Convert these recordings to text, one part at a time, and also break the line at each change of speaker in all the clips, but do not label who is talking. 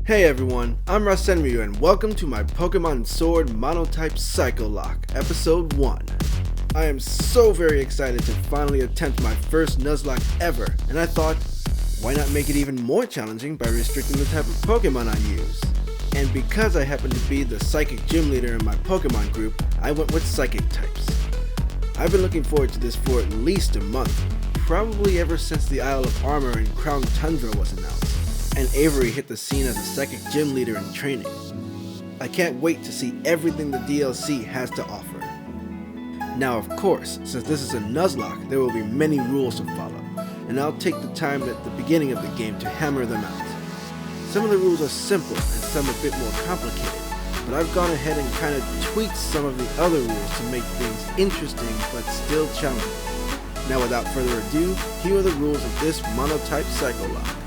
Hey everyone, I'm Rasenryu and welcome to my Pokémon Sword Monotype Psycho-locke, Episode 1. I am so very excited to finally attempt my first Nuzlocke ever, and I thought, why not make it even more challenging by restricting the type of Pokémon I use? And because I happen to be the Psychic Gym Leader in my Pokémon group, I went with Psychic types. I've been looking forward to this for at least a month, probably ever since the Isle of Armor in Crown Tundra was announced, and Avery hit the scene as a Psychic Gym Leader in training. I can't wait to see everything the DLC has to offer. Now of course, since this is a Nuzlocke, there will be many rules to follow, and I'll take the time at the beginning of the game to hammer them out. Some of the rules are simple and some a bit more complicated, but I've gone ahead and kind of tweaked some of the other rules to make things interesting but still challenging. Now without further ado, here are the rules of this Monotype Psycho-locke.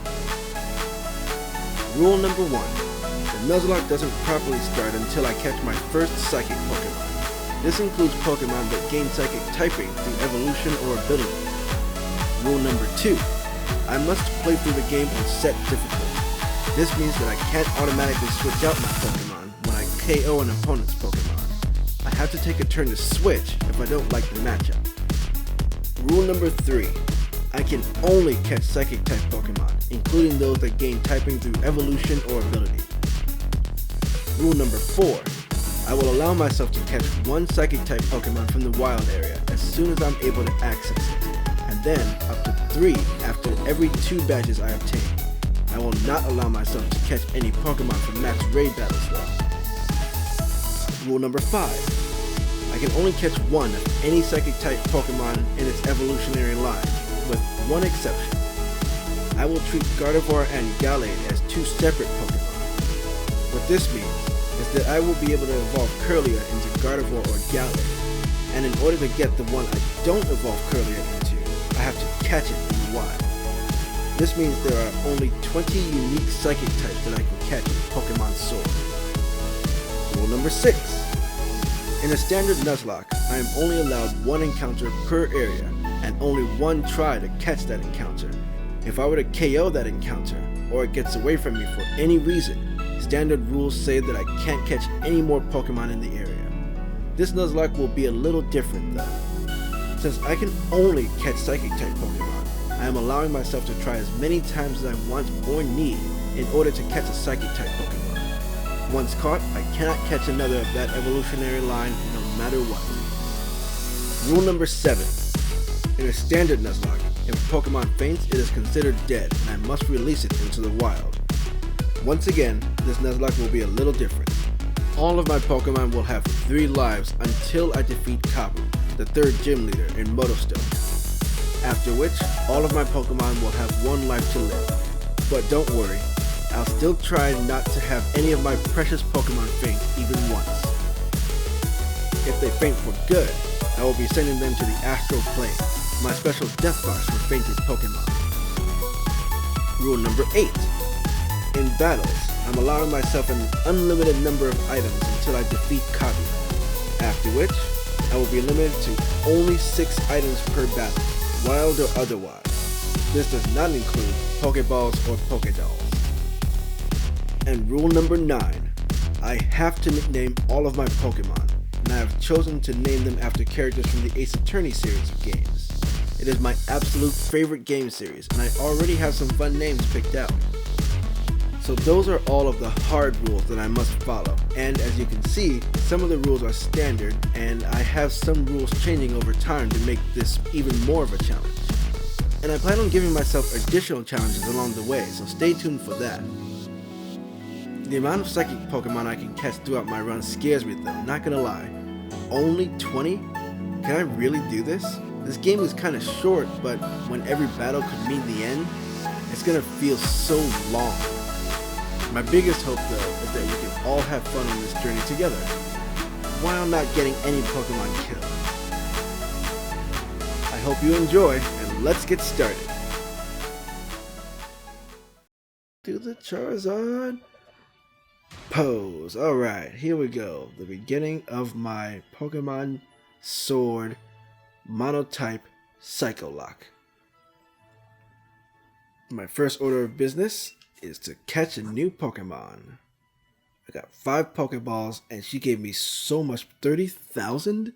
Rule number 1. The Nuzlocke doesn't properly start until I catch my first Psychic Pokémon. This includes Pokémon that gain Psychic typing through evolution or ability. Rule number 2. I must play through the game on set difficulty. This means that I can't automatically switch out my Pokémon when I KO an opponent's Pokémon. I have to take a turn to switch if I don't like the matchup. Rule number 3. I can only catch Psychic-type Pokémon, including those that gain typing through evolution or ability. Rule number 4. I will allow myself to catch one Psychic-type Pokémon from the wild area as soon as I'm able to access it, and then up to 3 after every 2 badges I obtain. I will not allow myself to catch any Pokémon from max raid battles though. Rule number 5. I can only catch one of any Psychic-type Pokémon in its evolutionary line, with one exception. I will treat Gardevoir and Gallade as 2 separate Pokémon. What this means is that I will be able to evolve Kirlia into Gardevoir or Gallade, and in order to get the one I don't evolve Kirlia into, I have to catch it in the wild. This means there are only 20 unique Psychic types that I can catch in Pokémon Sword. Rule number 6. In a standard Nuzlocke, I am only allowed 1 encounter per area, and only 1 try to catch that encounter. If I were to KO that encounter, or it gets away from me for any reason, standard rules say that I can't catch any more Pokemon in the area. This Nuzlocke will be a little different though. Since I can only catch Psychic-type Pokemon, I am allowing myself to try as many times as I want or need in order to catch a Psychic-type Pokemon. Once caught, I cannot catch another of that evolutionary line no matter what. Rule number 7. In a standard Nuzlocke, if a Pokemon faints, it is considered dead, and I must release it into the wild. Once again, this Nuzlocke will be a little different. All of my Pokemon will have 3 lives until I defeat Kabu, the 3rd gym leader in Motostone. After which, all of my Pokemon will have 1 life to live. But don't worry, I'll still try not to have any of my precious Pokemon faint even once. If they faint for good, I will be sending them to the Astral Plane, my special death box for fainted Pokemon. Rule number 8. In battles, I'm allowing myself an unlimited number of items until I defeat Kabu, after which, I will be limited to only 6 items per battle, wild or otherwise. This does not include Pokeballs or Pokedolls. And rule number 9. I have to nickname all of my Pokemon, and I have chosen to name them after characters from the Ace Attorney series of games. It is my absolute favorite game series, and I already have some fun names picked out. So those are all of the hard rules that I must follow, and as you can see, some of the rules are standard, and I have some rules changing over time to make this even more of a challenge. And I plan on giving myself additional challenges along the way, so stay tuned for that. The amount of Psychic Pokemon I can catch throughout my run scares me though, not gonna lie. Only 20? Can I really do this? This game is kinda short, but when every battle could mean the end, it's gonna feel so long. My biggest hope though is that we can all have fun on this journey together, while not getting any Pokemon killed. I hope you enjoy, and let's get started. Do the Charizard pose. Alright, here we go. The beginning of my Pokémon Sword Monotype Psycho-locke. My first order of business is to catch a new Pokemon. I got 5 Pokeballs and she gave me so much, 30,000?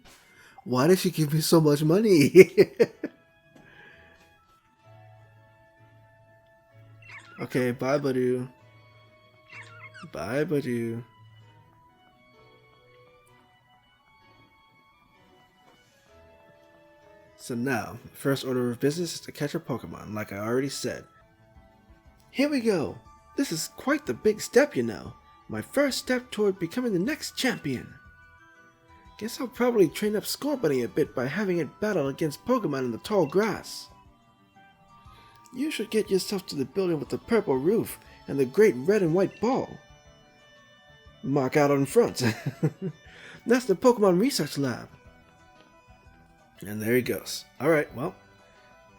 Why did she give me so much money? Okay, bye Badoo. Bye Badoo. So now, first order of business is to catch a Pokemon, like I already said. Here we go! This is quite the big step, you know. My first step toward becoming the next champion. Guess I'll probably train up Scorbunny a bit by having it battle against Pokemon in the tall grass. You should get yourself to the building with the purple roof and the great red and white ball. Mark out on front. That's the Pokemon Research Lab. And there he goes. Alright, well,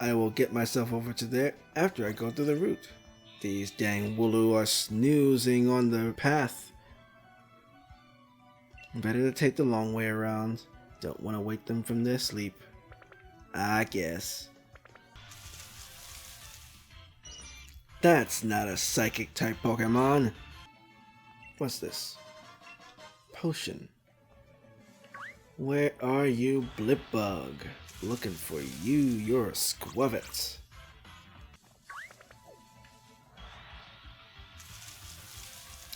I will get myself over to there after I go through the route. These dang Wooloo are snoozing on the path. Better to take the long way around. Don't want to wake them from their sleep. I guess. That's not a Psychic-type Pokemon. What's this? Potion. Where are you, Blipbug? Looking for you, you're a Squavit.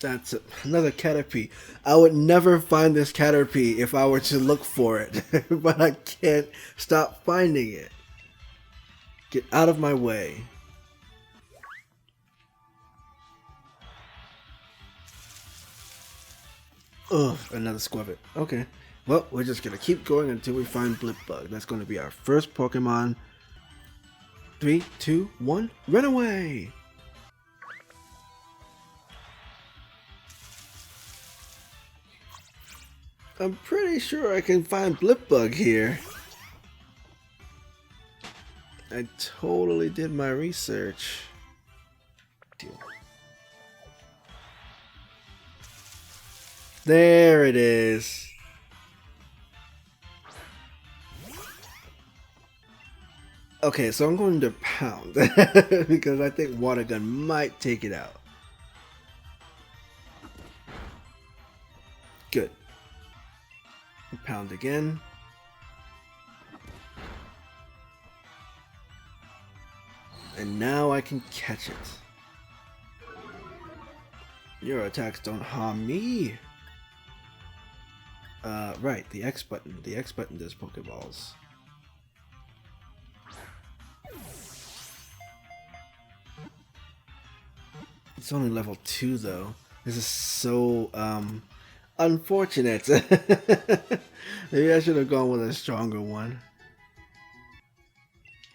That's another Caterpie. I would never find this Caterpie if I were to look for it, but I can't stop finding it. Get out of my way. Ugh, another Squavit. Okay. Well, we're just gonna keep going until we find Blipbug. That's gonna be our first Pokemon. 3, 2, 1, run away! I'm pretty sure I can find Blipbug here. I totally did my research. There it is. Okay, so I'm going to pound because I think Water Gun might take it out. Good. Pound again. And now I can catch it. Your attacks don't harm me. Right, the X button. The X button does Pokeballs. It's only level 2 though. This is so, unfortunate. Maybe I should have gone with a stronger one.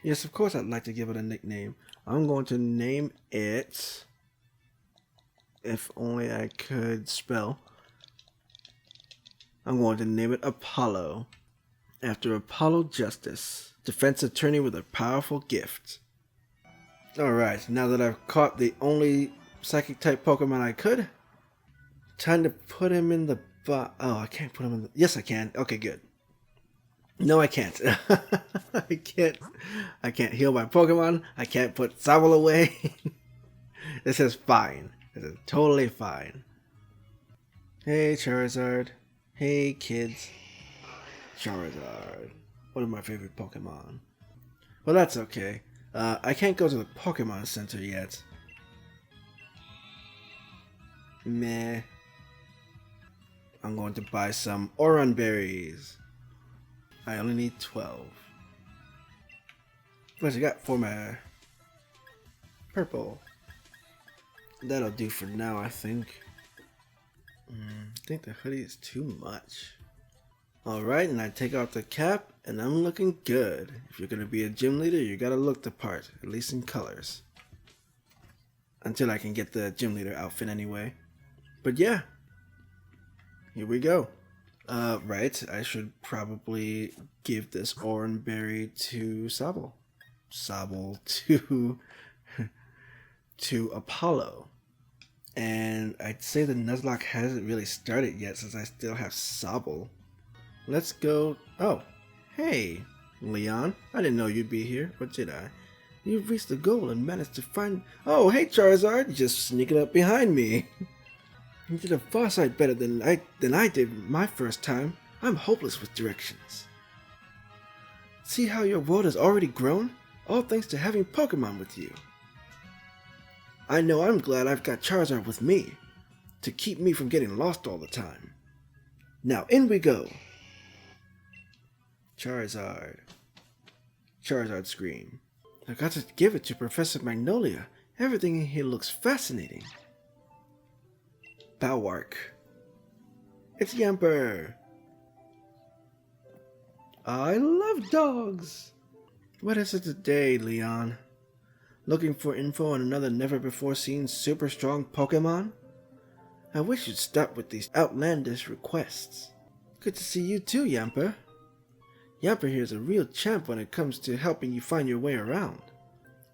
Yes, of course I'd like to give it a nickname. I'm going to name it... If only I could spell. I'm going to name it Apollo. After Apollo Justice, defense attorney with a powerful gift. Alright, now that I've caught the only Psychic-type Pokemon I could, time to put him in the oh, I can't put him in the... Yes, I can. Okay, good. No, I can't. I can't heal my Pokemon. I can't put Sobble away. This is fine. This is totally fine. Hey, Charizard. Hey, kids. Charizard. One of my favorite Pokemon. Well, that's okay. I can't go to the Pokemon Center yet. Meh. I'm going to buy some Oran berries. I only need 12. What you got for my purple? That'll do for now, I think. I think the hoodie is too much. Alright, and I take out the cap, and I'm looking good. If you're going to be a gym leader, you gotta look the part, at least in colors. Until I can get the gym leader outfit anyway. But yeah, here we go. Right, I should probably give this Oran berry to Sobble. Sobble to Apollo. And I'd say the Nuzlocke hasn't really started yet since I still have Sobble. Let's go... Oh, hey, Leon. I didn't know you'd be here, but did I? You've reached the goal and managed to find... Oh, hey Charizard, you're just sneaking up behind me. You did a far sight better than I did my first time. I'm hopeless with directions. See how your world has already grown? All thanks to having Pokemon with you. I know I'm glad I've got Charizard with me, to keep me from getting lost all the time. Now in we go. Charizard scream. I got to give it to Professor Magnolia. Everything in here looks fascinating. Balwark. It's Yamper. I love dogs. What is it today, Leon? Looking for info on another never-before-seen super strong Pokemon? I wish you'd stop with these outlandish requests. Good to see you too, Yamper. Yamper here is a real champ when it comes to helping you find your way around.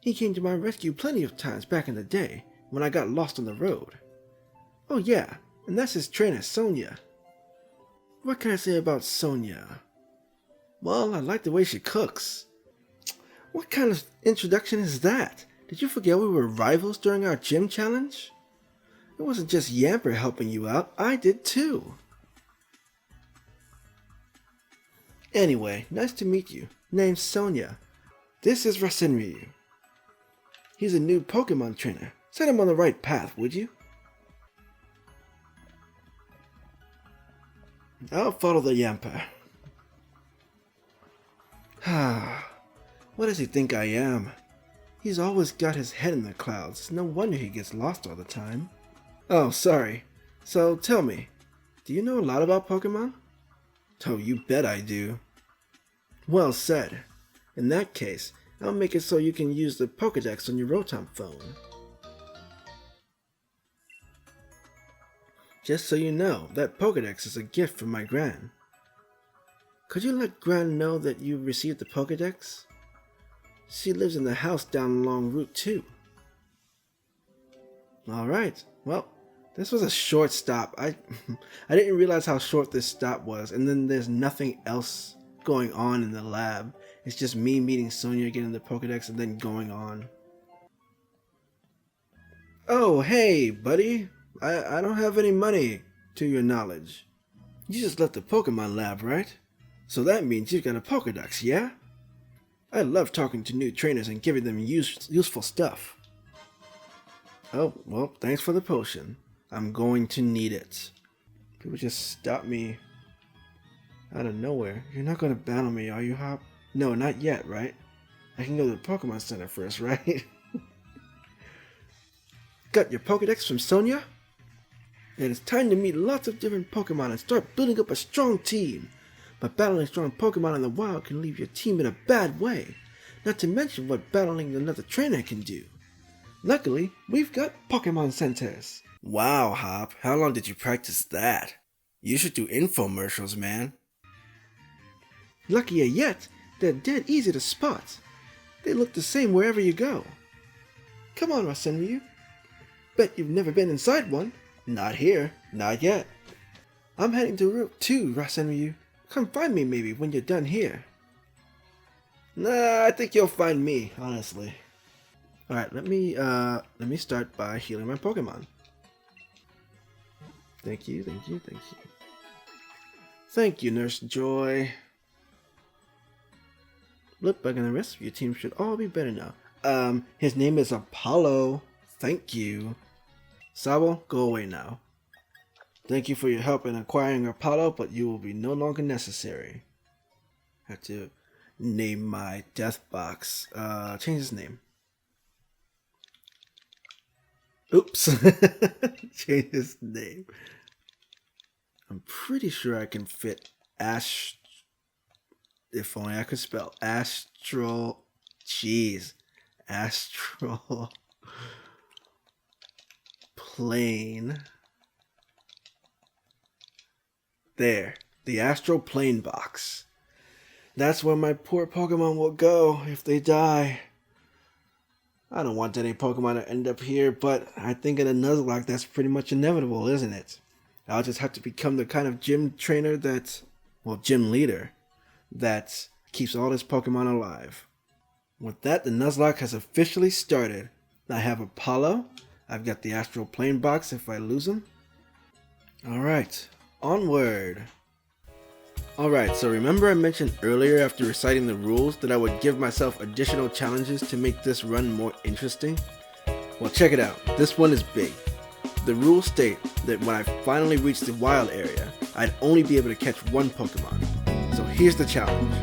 He came to my rescue plenty of times back in the day, when I got lost on the road. Oh yeah, and that's his trainer, Sonia. What can I say about Sonia? Well, I like the way she cooks. What kind of introduction is that? Did you forget we were rivals during our gym challenge? It wasn't just Yamper helping you out, I did too. Anyway, nice to meet you. Name's Sonia. This is Rasenryu. He's a new Pokemon trainer. Set him on the right path, would you? I'll follow the Yamper. What does he think I am? He's always got his head in the clouds. No wonder he gets lost all the time. Oh, sorry. So tell me, do you know a lot about Pokemon? Oh, you bet I do. Well said. In that case, I'll make it so you can use the Pokédex on your Rotom phone. Just so you know, that Pokédex is a gift from my Gran. Could you let Gran know that you received the Pokédex? She lives in the house down along Route 2. Alright, well, this was a short stop. I didn't realize how short this stop was, and then there's nothing else going on in the lab. It's just me meeting Sonia, getting the Pokédex, and then going on. Oh, hey, buddy. I don't have any money, to your knowledge. You just left the Pokemon lab, right? So that means you've got a Pokédex, yeah? I love talking to new trainers and giving them useful stuff. Oh, well, thanks for the potion. I'm going to need it. People just stop me out of nowhere. You're not going to battle me, are you, Hop? No, not yet, right? I can go to the Pokemon Center first, right? Got your Pokédex from Sonia? It is time to meet lots of different Pokemon and start building up a strong team. But battling strong Pokemon in the wild can leave your team in a bad way. Not to mention what battling another trainer can do. Luckily, we've got Pokemon Centers. Wow, Hop. How long did you practice that? You should do infomercials, man. Luckier yet, they're dead easy to spot. They look the same wherever you go. Come on, Rasenryu. Bet you've never been inside one. Not here. Not yet. I'm heading to Route 2, Rasenryu. Come find me maybe when you're done here. Nah, I think you'll find me, honestly. Alright, let me start by healing my Pokemon. Thank you, thank you, thank you. Thank you, Nurse Joy. Look back, and the rest of your team should all be better now. His name is Apollo. Thank you. Sabo, go away now. Thank you for your help in acquiring Apollo, but you will be no longer necessary. I have to name my death box. Change his name. Oops. Change his name. I'm pretty sure I can fit if only I could spell astral. Jeez. Astral plane. There. The astral plane box. That's where my poor Pokemon will go if they die. I don't want any Pokemon to end up here, but I think in a Nuzlocke that's pretty much inevitable, isn't it? I'll just have to become the kind of gym trainer gym leader that keeps all his Pokemon alive. With that, the Nuzlocke has officially started. I have Apollo. I've got the Astral Plane box if I lose him. Alright, onward. Alright, so remember I mentioned earlier after reciting the rules that I would give myself additional challenges to make this run more interesting? Well, check it out. This one is big. The rules state that when I finally reach the wild area, I'd only be able to catch one Pokemon. So here's the challenge.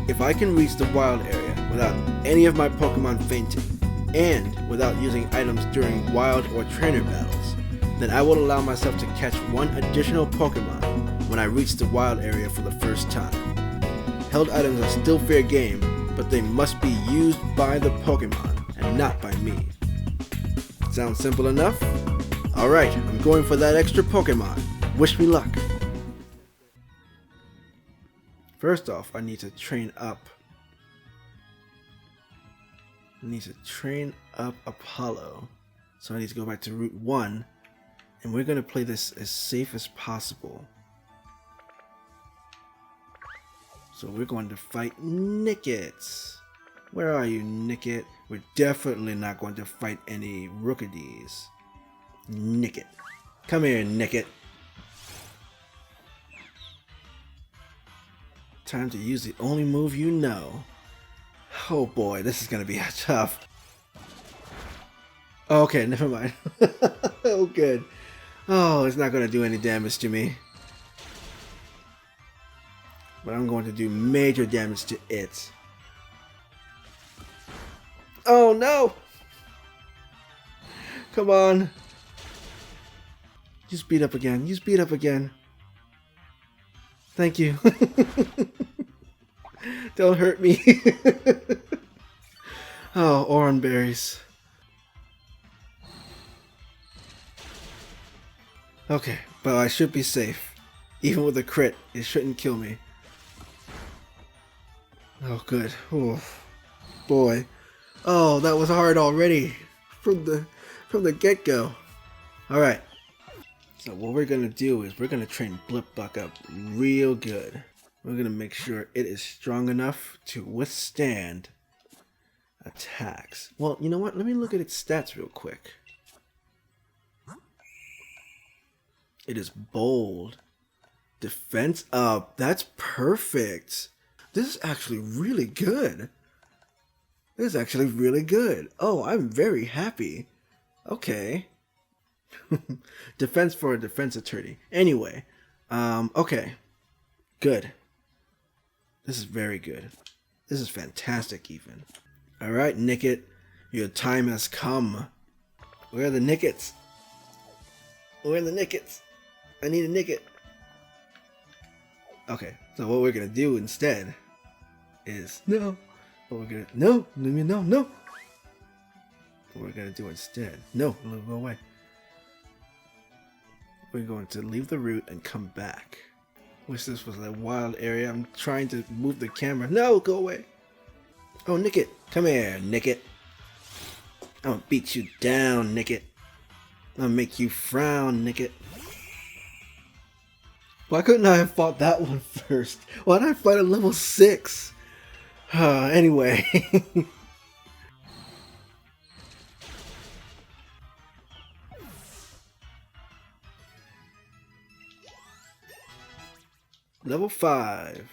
If I can reach the wild area without any of my Pokemon fainting, and without using items during wild or trainer battles, then I will allow myself to catch one additional Pokemon when I reach the wild area for the first time. Held items are still fair game, but they must be used by the Pokemon and not by me. Sounds simple enough? Alright, I'm going for that extra Pokemon. Wish me luck. First off, I need to train up. I need to train up Apollo. So I need to go back to Route 1. And we're going to play this as safe as possible. So we're going to fight Nickit. Where are you, Nickit? We're definitely not going to fight any Rookadies. Nickit. Come here, Nickit. Time to use the only move you know. Oh boy, this is going to be tough. Okay, never mind. Oh good. Oh, it's not going to do any damage to me. But I'm going to do major damage to it. Oh no! Come on. You speed up again. You speed up again. Thank you. Don't hurt me. Oh, oran berries. Okay, but I should be safe. Even with a crit, it shouldn't kill me. Oh, good. Oh, boy. Oh, that was hard already from the get-go. All right. So what we're gonna do is we're gonna train Blipbug up real good. We're gonna make sure it is strong enough to withstand attacks. Well, you know what? Let me look at its stats real quick. It is bold. Defense up. That's perfect. This is actually really good. This is actually really good. Oh, I'm very happy. Okay. Defense for a defense attorney. Anyway, okay. Good. This is very good. This is fantastic even. Alright, Nickit. Your time has come. Where are the Nickits? Where are the Nickits? I need a Nickit. Okay, so what we're gonna do instead is no. What we're gonna no. What we're gonna do instead? No, go away. We're going to leave the route and come back. Wish this was a wild area. I'm trying to move the camera. No, go away. Oh, Nickit. Come here, Nickit. I'm gonna beat you down, Nickit. I'm gonna make you frown, Nickit. Why couldn't I have fought that one first? Why did I fight at level 6? Anyway. Level 5.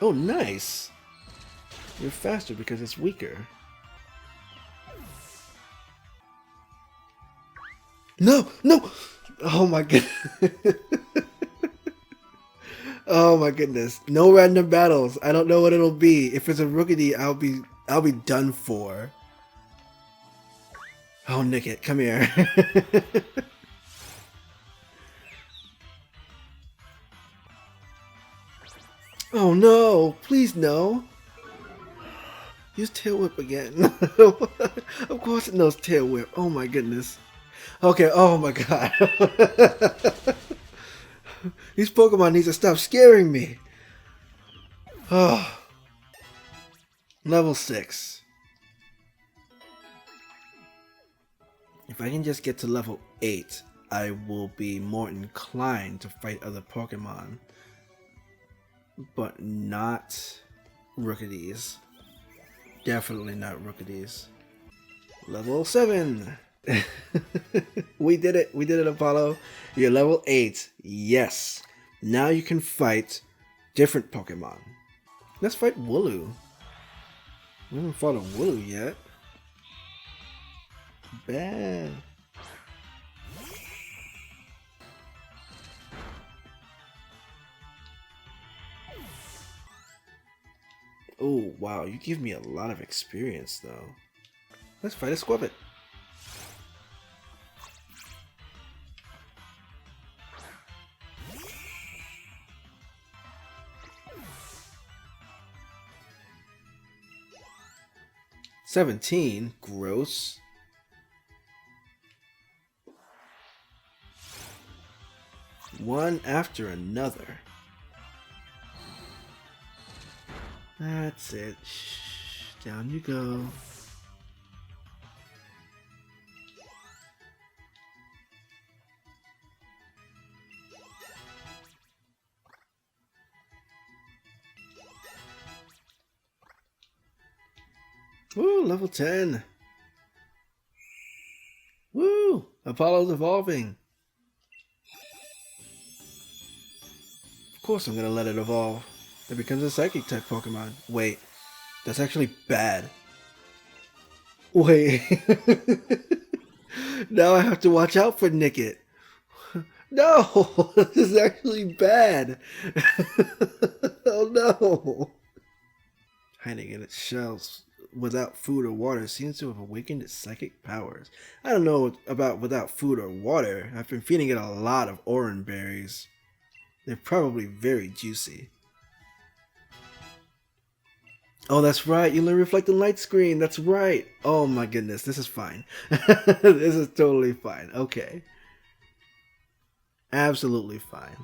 Oh, nice. You're faster because it's weaker. No! No! Oh my goodness. Oh my goodness. No random battles. I don't know what it'll be. If it's a Rookidee, I'll be done for. Oh, Nickit, come here. Oh no, please no. Use Tail Whip again. Of course it knows Tail Whip. Oh my goodness. Okay, oh my god. These Pokemon need to stop scaring me. Oh. Level 6. If I can just get to level 8, I will be more inclined to fight other Pokemon. but not Rookadies. Definitely not Rookadies. Level 7! We did it! We did it, Apollo! You're level 8. Yes! Now you can fight different Pokemon. Let's fight Wooloo. We haven't fought a Wooloo yet. Bad. Oh, wow, you give me a lot of experience, though. Let's fight a Squabit. $17, gross. One after another. That's it. Shh, down you go. Woo, level 10. Woo, Apollo's evolving. Of course I'm gonna let it evolve. It becomes a Psychic-type Pokemon. Wait, that's actually bad. Wait. Now I have to watch out for Nickit. No, this is actually bad. Oh no. Hiding in its shells without food or water seems to have awakened its psychic powers. I don't know about without food or water. I've been feeding it a lot of orange berries. They're probably very juicy. Oh, that's right. You learn reflecting light screen. That's right. Oh my goodness. This is fine. This is totally fine. Okay. Absolutely fine.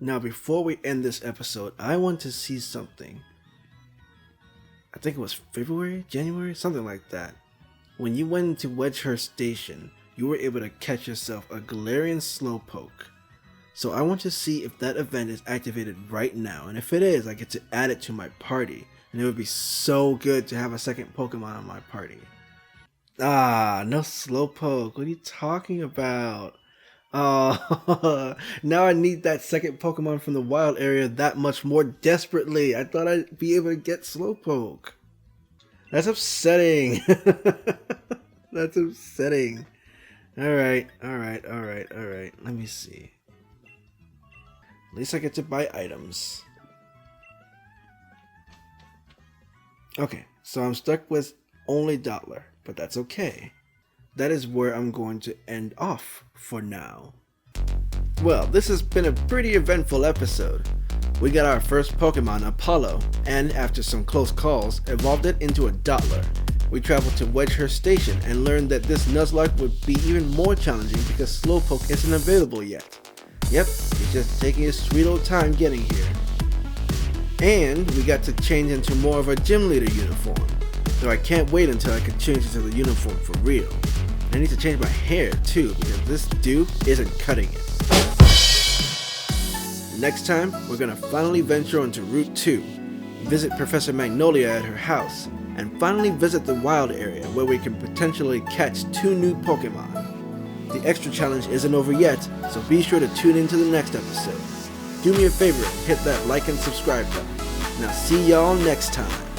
Now, before we end this episode, I want to see something. I think it was February, January, something like that. When you went into Wedgehurst Station, you were able to catch yourself a Galarian Slowpoke. So I want to see if that event is activated right now, and if it is, I get to add it to my party. And it would be so good to have a second Pokemon on my party. Ah, no Slowpoke. What are you talking about? Oh, now I need that second Pokemon from the wild area that much more desperately. I thought I'd be able to get Slowpoke. That's upsetting. That's upsetting. Alright. Let me see. At least I get to buy items. Okay, so I'm stuck with only Dottler, but that's okay. That is where I'm going to end off for now. Well, this has been a pretty eventful episode. We got our first Pokemon, Apollo, and after some close calls, evolved it into a Dottler. We traveled to Wedgehurst Station and learned that this Nuzlocke would be even more challenging because Slowpoke isn't available yet. Yep, he's just taking his sweet old time getting here. And we got to change into more of a gym leader uniform, though I can't wait until I can change into the uniform for real. I need to change my hair too, because this dude isn't cutting it. Next time, we're gonna finally venture onto Route 2, visit Professor Magnolia at her house, and finally visit the wild area where we can potentially catch 2 new Pokemon. The extra challenge isn't over yet, so be sure to tune in to the next episode. Do me a favor and hit that like and subscribe button, and I'll see y'all next time.